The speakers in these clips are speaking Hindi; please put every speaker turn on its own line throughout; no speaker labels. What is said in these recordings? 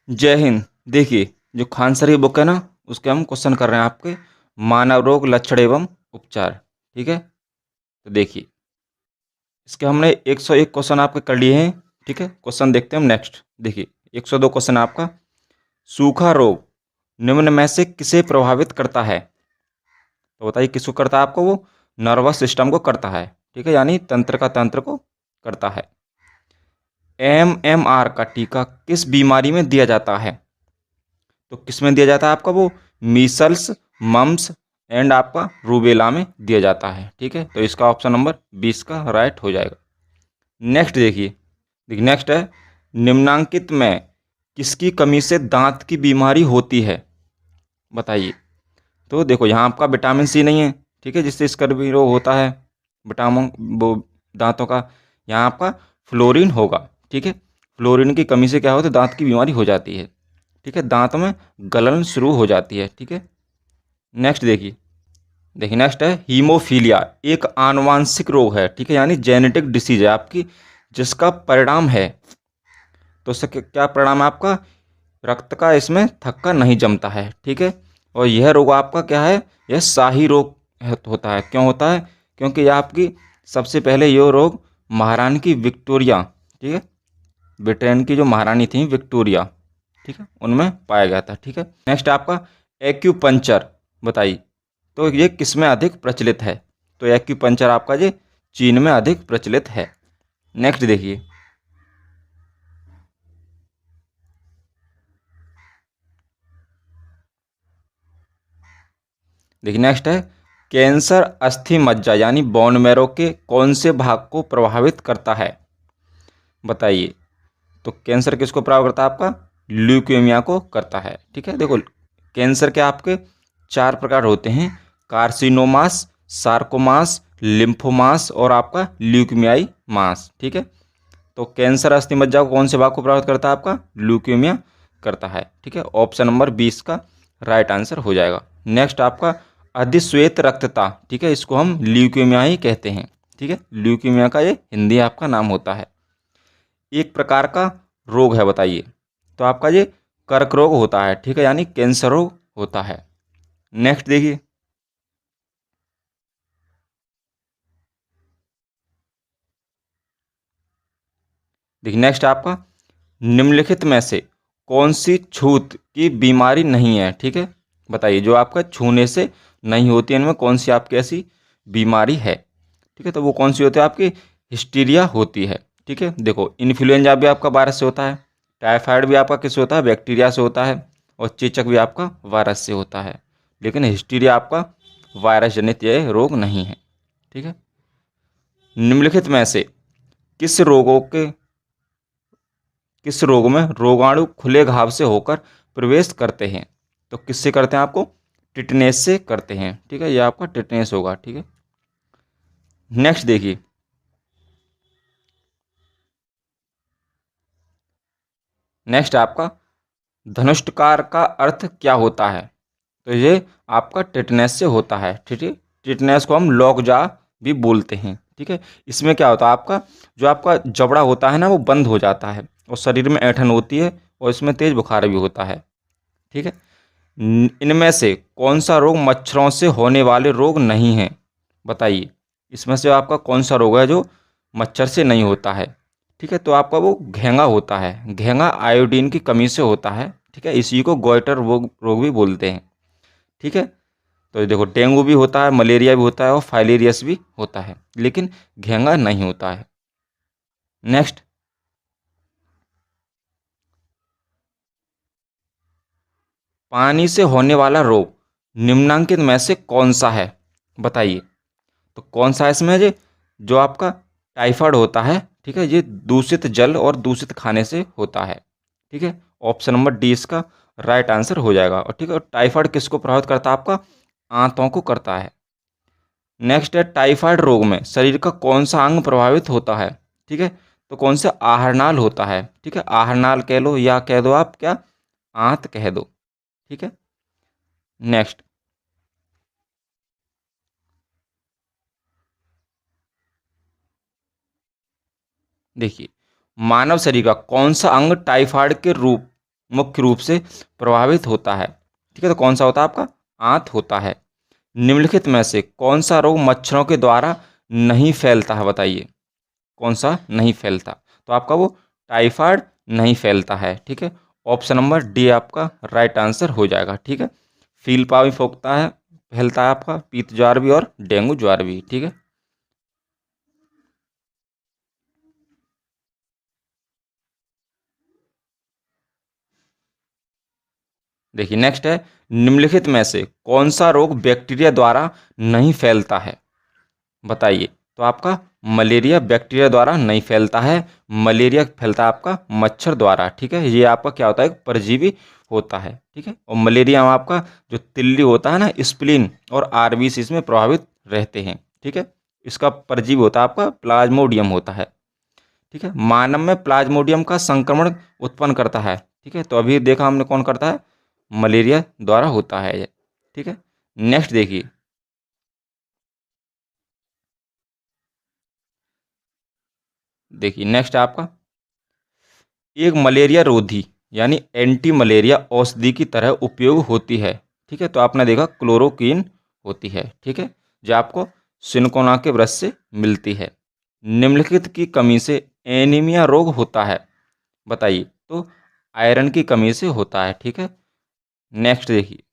जय हिंद। देखिए, जो खान सर की बुक है ना, उसके हम क्वेश्चन कर रहे हैं आपके मानव रोग लक्षण एवं उपचार। ठीक है, तो देखिए इसके हमने 101 क्वेश्चन आपके कर लिए हैं। ठीक है, क्वेश्चन देखते हैं हम नेक्स्ट। देखिए 102 क्वेश्चन आपका, सूखा रोग निम्न में से किसे प्रभावित करता है? तो बताइए किसको करता है? आपको वो नर्वस सिस्टम को करता है। ठीक है, यानी तंत्र को करता है। MMR का टीका किस बीमारी में दिया जाता है? तो किस में दिया जाता है आपका? वो मीसल्स, मम्स एंड आपका रूबेला में दिया जाता है। ठीक है, तो इसका ऑप्शन नंबर 20 का राइट हो जाएगा। नेक्स्ट देखिए नेक्स्ट है, निम्नांकित में किसकी कमी से दांत की बीमारी होती है? बताइए। तो देखो यहाँ आपका विटामिन सी नहीं है, ठीक है, जिससे स्कर्वी रोग होता है, विटामिन वो दांतों का। यहाँ आपका फ्लोरीन होगा। ठीक है, फ्लोरीन की कमी से क्या होता है? दांत की बीमारी हो जाती है। ठीक है, दांत में गलन शुरू हो जाती है। ठीक है, नेक्स्ट देखिए नेक्स्ट है, हीमोफीलिया एक आनुवांशिक रोग है। ठीक है, यानी जेनेटिक डिसीज है आपकी, जिसका परिणाम है, तो उससे क्या परिणाम है आपका? रक्त का इसमें थक्का नहीं जमता है। ठीक है, और यह रोग आपका क्या है? यह शाही रोग होता है। क्यों होता है? क्योंकि यह आपकी सबसे पहले यह रोग महारानी की विक्टोरिया, ठीक है, ब्रिटेन की जो महारानी थी विक्टोरिया, ठीक है, उनमें पाया गया था। ठीक है, नेक्स्ट आपका एक्यूपंचर। बताइए, तो ये किस में अधिक प्रचलित है? तो एक्यूपंचर आपका ये चीन में अधिक प्रचलित है। नेक्स्ट देखिए नेक्स्ट है, कैंसर अस्थि मज्जा यानी बोन मैरो के कौन से भाग को प्रभावित करता है? बताइए। तो कैंसर किसको प्रभावित करता है? आपका ल्यूकेमिया को करता है। ठीक है, देखो कैंसर के आपके 4 प्रकार होते हैं, कार्सिनोमास, सार्कोमास, लिम्फोमास और आपका ल्यूकेमियाई मास। ठीक है, तो कैंसर अस्थि मज्जा को कौन से भाग को प्रभावित करता है? आपका ल्यूकेमिया करता है। ठीक है, ऑप्शन नंबर 20 का राइट आंसर हो जाएगा। नेक्स्ट आपका अधिश्वेत रक्तता। ठीक है, इसको हम ल्यूकेमिया ही कहते हैं। ठीक है, ल्यूकेमिया का ये हिंदी आपका नाम होता है, एक प्रकार का रोग है। बताइए। तो आपका ये कर्क रोग होता है। ठीक है, यानी कैंसर रोग होता है। नेक्स्ट देखिए नेक्स्ट आपका, निम्नलिखित में से कौन सी छूत की बीमारी नहीं है? ठीक है, बताइए, जो आपका छूने से नहीं होती है, इनमें कौन सी आपकी ऐसी बीमारी है? ठीक है, तो वो कौन सी होती है? आपकी हिस्टीरिया होती है। ठीक है, देखो इन्फ्लुएंजा भी आपका वायरस से होता है, टाइफाइड भी आपका किससे होता है? बैक्टीरिया से होता है, और चेचक भी आपका वायरस से होता है। लेकिन हिस्टीरिया आपका वायरस जनित यह रोग नहीं है। ठीक है, निम्नलिखित में से किस रोगों के किस रोग में रोगाणु खुले घाव से होकर प्रवेश करते हैं? तो किससे करते हैं? आपको टिटनेस से करते हैं। ठीक है, ये आपका टिटनेस होगा। ठीक है, नेक्स्ट नेक्स्ट आपका धनुष्टकार का अर्थ क्या होता है? तो ये आपका टिटनेस से होता है। ठीक है, टिटनेस को हम लॉकजा भी बोलते हैं। ठीक है, इसमें क्या होता है? आपका जो आपका जबड़ा होता है ना, वो बंद हो जाता है और शरीर में ऐंठन होती है, और इसमें तेज बुखार भी होता है। ठीक है, इनमें से कौन सा रोग मच्छरों से होने वाले रोग नहीं है? बताइए, इसमें से आपका कौन सा रोग है जो मच्छर से नहीं होता है? ठीक है, तो आपका वो घेंगा होता है। घेंगा आयोडीन की कमी से होता है। ठीक है, इसी को गोइटर रोग भी बोलते हैं। ठीक है, तो ये देखो डेंगू भी होता है, मलेरिया भी होता है और फाइलेरियस भी होता है, लेकिन घेंगा नहीं होता है। नेक्स्ट, पानी से होने वाला रोग निम्नांकित में से कौन सा है? बताइए। तो कौन सा है इसमें? ये जो आपका टाइफाइड होता है, ठीक है, ये दूषित जल और दूषित खाने से होता है। ठीक है, ऑप्शन नंबर डी इसका राइट आंसर हो जाएगा। और ठीक है, टाइफाइड किसको प्रभावित करता है? आपका आंतों को करता है। नेक्स्ट है, टाइफाइड रोग में शरीर का कौन सा अंग प्रभावित होता है? ठीक है, तो कौन सा? आहारनाल होता है। ठीक है, आहारनाल कह लो या कह दो आप क्या, आंत कह दो। ठीक है, नेक्स्ट देखिए, मानव शरीर का कौन सा अंग टाइफाइड के रूप मुख्य रूप से प्रभावित होता है। ठीक है, तो कौन सा होता है आपका? आंत होता है। निम्नलिखित में से कौन सा रोग मच्छरों के द्वारा नहीं फैलता है? बताइए कौन सा नहीं फैलता? तो आपका वो टाइफाइड नहीं फैलता है। ठीक है, ऑप्शन नंबर डी आपका राइट आंसर हो जाएगा। ठीक है, फीलपा भी फोकता है, फैलता है आपका, पीत ज्वार भी और डेंगू ज्वार भी। ठीक है, देखिए नेक्स्ट है, निम्नलिखित में से कौन सा रोग बैक्टीरिया द्वारा नहीं फैलता है? बताइए। तो आपका मलेरिया बैक्टीरिया द्वारा नहीं फैलता है, मलेरिया फैलता है आपका मच्छर द्वारा। ठीक है, ये आपका क्या होता है? एक परजीवी होता है। ठीक है, और मलेरिया में आपका जो तिल्ली होता है ना, स्प्लीन और आरबीसी इसमें प्रभावित रहते हैं। ठीक है, इसका परजीवी होता है आपका प्लाज्मोडियम होता है। ठीक है, मानव में प्लाज्मोडियम का संक्रमण उत्पन्न करता है। ठीक है, तो अभी देखा हमने कौन करता है? मलेरिया द्वारा होता है ये। ठीक है, नेक्स्ट देखिए, देखिए नेक्स्ट आपका एक मलेरिया रोधी यानी एंटी मलेरिया औषधि की तरह उपयोग होती है। ठीक है, तो आपने देखा क्लोरोक्वीन होती है। ठीक है, जो आपको सिनकोना के ब्रश से मिलती है। निम्नलिखित की कमी से एनीमिया रोग होता है। बताइए। तो आयरन की कमी से होता है। ठीक है, नेक्स्ट देखिए,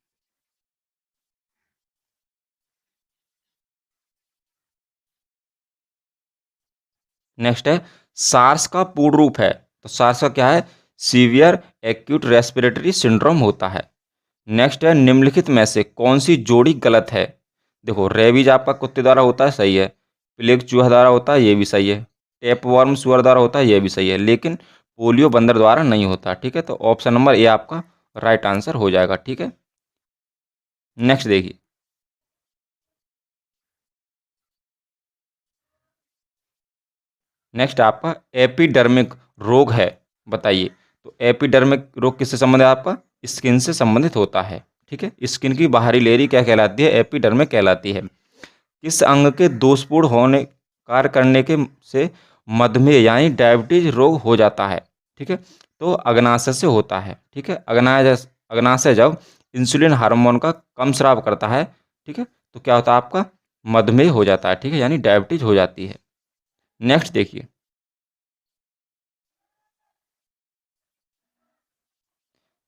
नेक्स्ट है सार्स का पूर्ण रूप है। तो सार्स का क्या है? सीवियर एक्यूट रेस्पिरेटरी सिंड्रोम होता है। नेक्स्ट है निम्नलिखित में से कौन सी जोड़ी गलत है? देखो, रेबीज आपका कुत्ते द्वारा होता है, सही है। प्लेग चूहा द्वारा होता है, ये भी सही है। टेपवर्म सुअर द्वारा होता है, ये भी सही है। लेकिन पोलियो बंदर द्वारा नहीं होता। ठीक है, तो ऑप्शन नंबर ए आपका राइट आंसर हो जाएगा। ठीक है, नेक्स्ट देखिए, नेक्स्ट आपका एपिडर्मिक रोग है। बताइए। तो एपिडर्मिक रोग किससे संबंधित है? आपका स्किन से संबंधित होता है। ठीक है, स्किन की बाहरी लेयरी क्या कहलाती है? एपिडर्मिक कहलाती है। किस अंग के दोषपूर्ण होने कार्य करने के से मधुमेह यानी डायबिटीज रोग हो जाता है? ठीक है, तो अग्नाशय से होता है। ठीक है, अग्नाशय जब इंसुलिन हार्मोन का कम स्राव करता है, ठीक है, तो क्या होता है? आपका मधुमेह हो जाता है। ठीक है, यानी डायबिटीज हो जाती है। नेक्स्ट देखिए,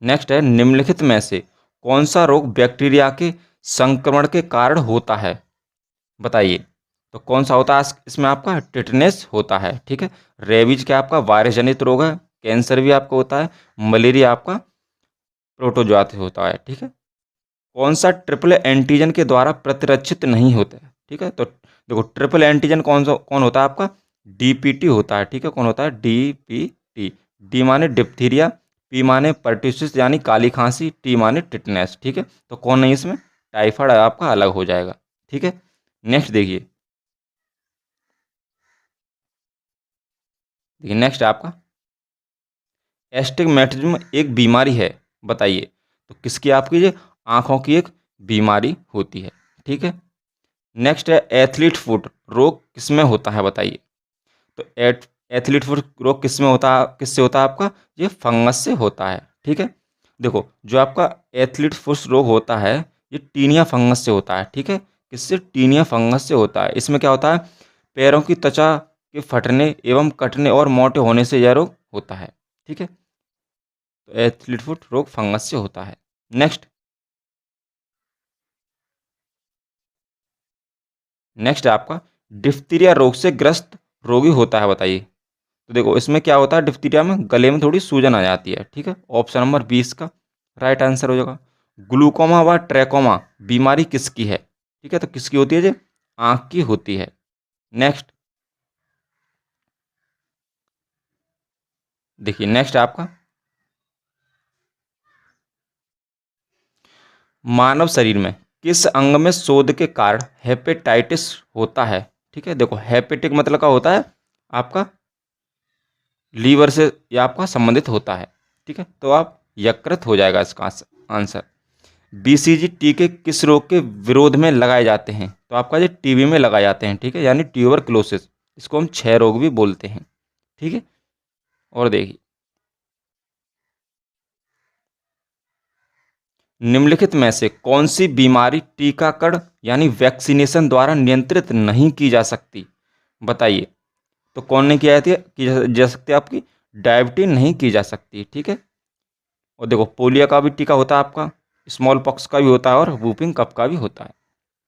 नेक्स्ट है निम्नलिखित में से कौन सा रोग बैक्टीरिया के संक्रमण के कारण होता है? बताइए। तो कौन सा होता है इसमें? आपका टिटनेस होता है। ठीक है, रेबीज क्या आपका वायरस जनित रोग है। कैंसर भी आपका होता है। मलेरिया आपका प्रोटोजोआ से होता है। ठीक है, कौन सा ट्रिपल एंटीजन के द्वारा प्रतिरक्षित नहीं होता है? ठीक है, तो देखो ट्रिपल एंटीजन कौन होता है? आपका डीपीटी होता है। ठीक है, कौन होता है? डीपीटी। डी माने डिप्थीरिया, पी माने पर्ट्यूसिस यानी काली खांसी, टी माने टिटनेस। ठीक है, तो कौन नहीं इसमें? टाइफाइड आपका अलग हो जाएगा। ठीक है, नेक्स्ट देखिए, देखिए नेक्स्ट आपका एस्टिग्मेटिज्म एक बीमारी है। बताइए। तो किसकी? आपकी ये आंखों की एक बीमारी होती है। ठीक है, नेक्स्ट है एथलीट फुट रोग किसमें होता है? बताइए। तो एथलीट फुट रोग किसमें होता है? किससे होता है आपका? ये फंगस से होता है। ठीक है, देखो जो आपका एथलीट फुट रोग होता है, ये टीनिया फंगस से होता है। ठीक है, किससे? टीनिया फंगस से होता है। इसमें क्या होता है? पैरों की त्वचा के फटने एवं कटने और मोटे होने से यह रोग होता है। ठीक है, तो एथलीट फुट रोग फंगस से होता है। नेक्स्ट, नेक्स्ट है आपका डिप्थीरिया रोग से ग्रस्त रोगी होता है। बताइए। तो देखो इसमें क्या होता है? डिप्थीरिया में गले में थोड़ी सूजन आ जाती है। ठीक है, ऑप्शन नंबर 20 का राइट आंसर हो जाएगा। ग्लूकोमा व ट्रैकोमा बीमारी किसकी है? ठीक है, तो किसकी होती है? जो आंख की होती है। नेक्स्ट देखिए, नेक्स्ट आपका मानव शरीर में किस अंग में शोध के कारण हेपेटाइटिस होता है? ठीक है, देखो हेपेटिक मतलब क्या होता है? आपका लीवर से या आपका संबंधित होता है। ठीक है, तो आप यकृत हो जाएगा इसका आंसर। बीसीजी टीके किस रोग के विरोध में लगाए जाते हैं? तो आपका जो टीबी में लगाए जाते हैं। ठीक है, यानी ट्यूबरक्लोसिस, इसको हम क्षय रोग भी बोलते हैं। ठीक है, और देखिए निम्नलिखित में से कौन सी बीमारी टीकाकरण यानी वैक्सीनेशन द्वारा नियंत्रित नहीं की जा सकती? बताइए। तो कौन नहीं की जा सकती? आपकी डायबिटीज नहीं की जा सकती, ठीक है। और देखो पोलियो का भी टीका होता है आपका, स्मॉल पॉक्स का भी होता है और वूपिंग कफ का भी होता है,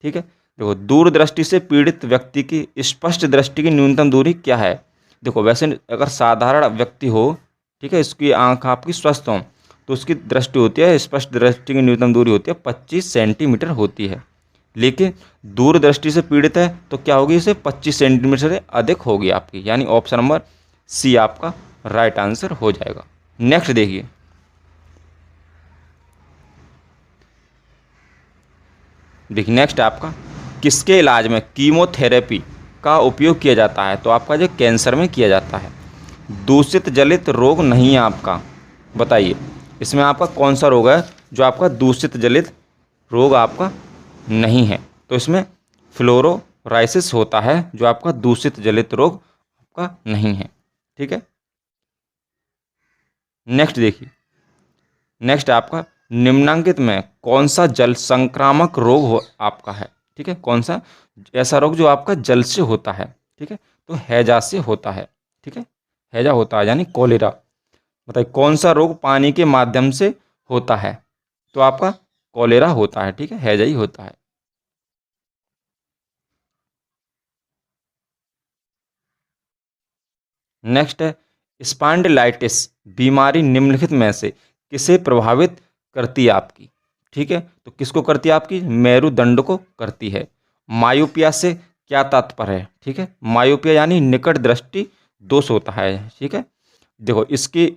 ठीक है। देखो दूरदृष्टि से पीड़ित व्यक्ति की स्पष्ट दृष्टि की न्यूनतम दूरी क्या है? देखो वैसे अगर साधारण व्यक्ति हो, ठीक है, इसकी आंख आपकी स्वस्थ हो, तो उसकी दृष्टि होती है, स्पष्ट दृष्टि की न्यूनतम दूरी होती है 25 सेंटीमीटर होती है। लेकिन दूरदृष्टि से पीड़ित है तो क्या होगी? इसे 25 सेंटीमीटर से अधिक होगी आपकी, यानी ऑप्शन नंबर सी आपका राइट आंसर हो जाएगा। नेक्स्ट देखिए, नेक्स्ट आपका किसके इलाज में कीमोथेरेपी का उपयोग किया जाता है? तो आपका जो कैंसर में किया जाता है। दूषित जलित रोग नहीं है आपका, बताइए इसमें आपका कौन सा रोग है जो आपका दूषित जलित रोग आपका नहीं है? तो इसमें फ्लोरोराइसिस होता है जो आपका दूषित जलित रोग आपका नहीं है, ठीक है। नेक्स्ट देखिए, नेक्स्ट आपका निम्नांकित में कौन सा जल संक्रामक रोग हो आपका है? ठीक है, कौन सा ऐसा रोग जो आपका जल से होता है? ठीक है, तो हैजा से होता है, ठीक है, हैजा होता है यानी कोलेरा। बताइए कौन सा रोग पानी के माध्यम से होता है? तो आपका कोलेरा होता है, ठीक है, हैजा ही होता है। नेक्स्ट है स्पॉन्डिलाइटिस बीमारी निम्नलिखित में से किसे प्रभावित करती है आपकी? ठीक है, तो किसको करती है आपकी? मेरुदंड को करती है। मायोपिया से क्या तात्पर्य है? ठीक है, मायोपिया यानी निकट दृष्टि दोष होता है, ठीक है। देखो इसके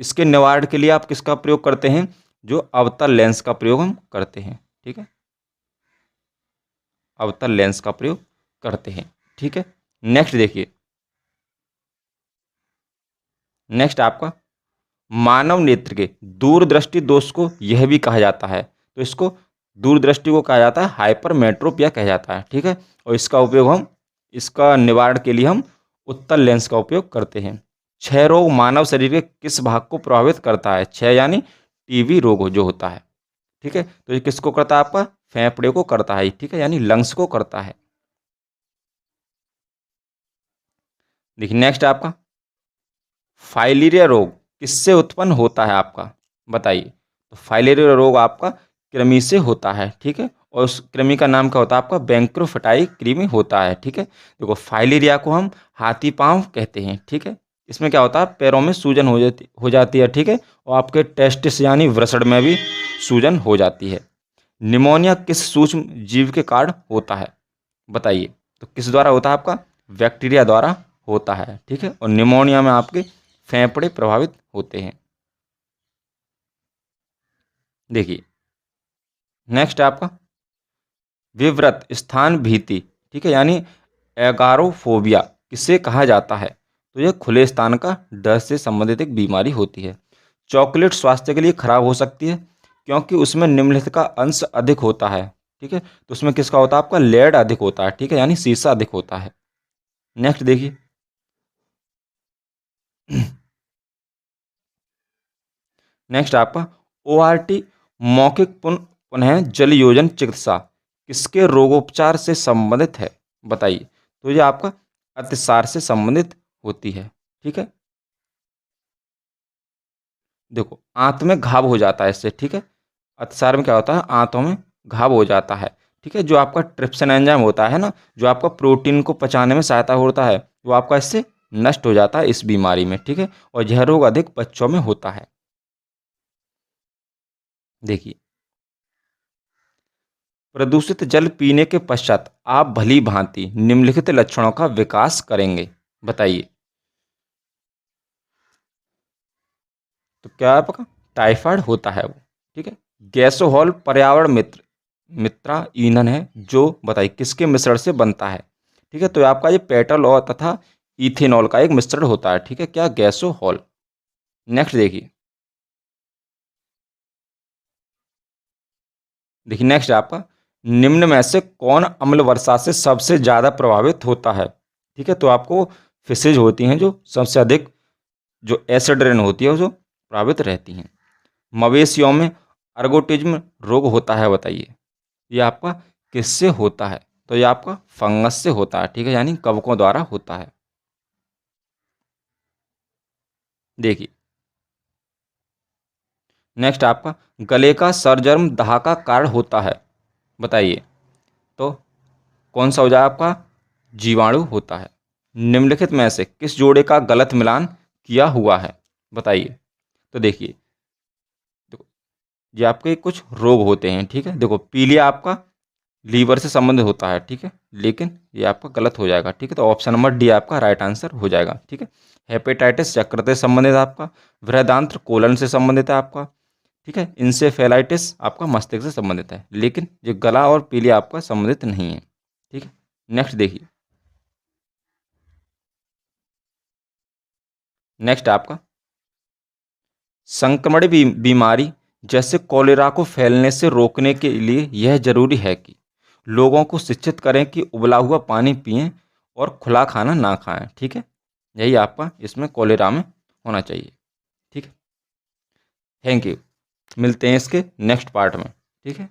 इसके निवारण के लिए आप किसका प्रयोग करते हैं? जो अवतल लेंस का प्रयोग हम करते हैं, ठीक है, अवतल लेंस का प्रयोग करते हैं, ठीक है। नेक्स्ट देखिए, नेक्स्ट आपका मानव नेत्र के दूरदृष्टि दोष को यह भी कहा जाता है, तो इसको दूरदृष्टि को कहा जाता है हाइपरमेट्रोपिया कहा जाता है, ठीक है। और इसका निवारण के लिए हम उत्तल लेंस का उपयोग करते हैं। क्षय रोग मानव शरीर के किस भाग को प्रभावित करता है? क्षय यानी टीबी रोग जो होता है, ठीक है, तो ये किसको करता है? आपका फेफड़े को करता है, ठीक है, यानी लंग्स को करता है। देखिए नेक्स्ट आपका फाइलेरिया रोग किससे उत्पन्न होता है आपका? बताइए। तो फाइलेरिया रोग आपका कृमि से होता है, ठीक है, और उस कृमि का नाम क्या होता है? आपका बैंक्रोफटाई कृमि होता है, ठीक है। देखो फाइलेरिया को हम हाथी पांव कहते हैं, ठीक है। इसमें क्या होता है? पैरों में सूजन हो जाती है, ठीक है, और आपके टेस्टिस यानी वृषण में भी सूजन हो जाती है। निमोनिया किस सूक्ष्म जीव के कारण होता है? बताइए। तो किस द्वारा होता है? आपका बैक्टीरिया द्वारा होता है, ठीक है, और निमोनिया में आपके फेफड़े प्रभावित होते हैं। देखिए नेक्स्ट आपका विवृत स्थान भीति, ठीक है, यानी एगारोफोबिया किसे कहा जाता है? तो यह खुले स्थान का डर से संबंधित एक बीमारी होती है। चॉकलेट स्वास्थ्य के लिए खराब हो सकती है क्योंकि उसमें निम्नलिखित का अंश अधिक होता है, ठीक है, तो उसमें किसका होता है? आपका लेड अधिक होता है, ठीक है, यानी सीसा अधिक होता है। नेक्स्ट देखिए नेक्स्ट आपका ओआरटी मौखिक पुनः जल योजन चिकित्सा किसके रोगोपचार से संबंधित है? बताइए। तो ये आपका अतिसार से संबंधित होती है, ठीक है। देखो आंत में घाव हो जाता है इससे, ठीक है, अतिसार में क्या होता है? आंतों में घाव हो जाता है, ठीक है। जो आपका ट्रिप्सिन एंजाइम होता है ना, जो आपका प्रोटीन को पचाने में सहायता होता है, वो आपका इससे नष्ट हो जाता है इस बीमारी में, ठीक है, और यह रोग अधिक बच्चों में होता है। देखिए प्रदूषित जल पीने के पश्चात आप भली भांति निम्नलिखित लक्षणों का विकास करेंगे। बताइए। तो क्या आपका टाइफाइड होता है वो, ठीक है। गैसोहॉल पर्यावरण मित्रा ईंधन है जो बताइए किसके मिश्रण से बनता है? ठीक है, तो आपका ये पेट्रोल और तथा इथेनॉल का एक मिश्रण होता है, ठीक है, क्या? गैसोहॉल। नेक्स्ट देखिए नेक्स्ट आपका निम्न में से कौन अम्ल वर्षा से सबसे ज़्यादा प्रभावित होता है? ठीक है, तो आपको फिशेज होती हैं जो सबसे अधिक जो एसिड रेन होती है वो जो प्रभावित रहती हैं। मवेशियों में अर्गोटिज्म रोग होता है बताइए। ये आपका किससे होता है? तो ये आपका फंगस से होता है, ठीक है, यानी कवकों द्वारा होता है। देखिए नेक्स्ट आपका गले का सरजर्म दाह का कारण होता है बताइए। तो कौन सा हो जाए आपका? जीवाणु होता है। निम्नलिखित में से किस जोड़े का गलत मिलान किया हुआ है बताइए। तो देखिए, देखो ये आपके कुछ रोग होते हैं, ठीक है। देखो पीलिया आपका लीवर से संबंधित होता है, ठीक है, लेकिन ये आपका गलत हो जाएगा, ठीक है। तो ऑप्शन नंबर डी आपका राइट आंसर हो जाएगा, ठीक है। हेपेटाइटिस यकृत से संबंधित है आपका। बृहदांत्र कोलन से संबंधित है आपका, ठीक है। इंसेफेलाइटिस आपका मस्तिष्क से संबंधित है, लेकिन ये गला और पीलिया आपका संबंधित नहीं है, ठीक है। नेक्स्ट देखिए, नेक्स्ट आपका संक्रमण बीमारी जैसे कॉलेरा को फैलने से रोकने के लिए यह जरूरी है कि लोगों को शिक्षित करें कि उबला हुआ पानी पिएं और खुला खाना ना खाएं, ठीक है। यही आपका इसमें कॉलेरा में होना चाहिए, ठीक है। Thank you. मिलते हैं इसके नेक्स्ट पार्ट में, ठीक है।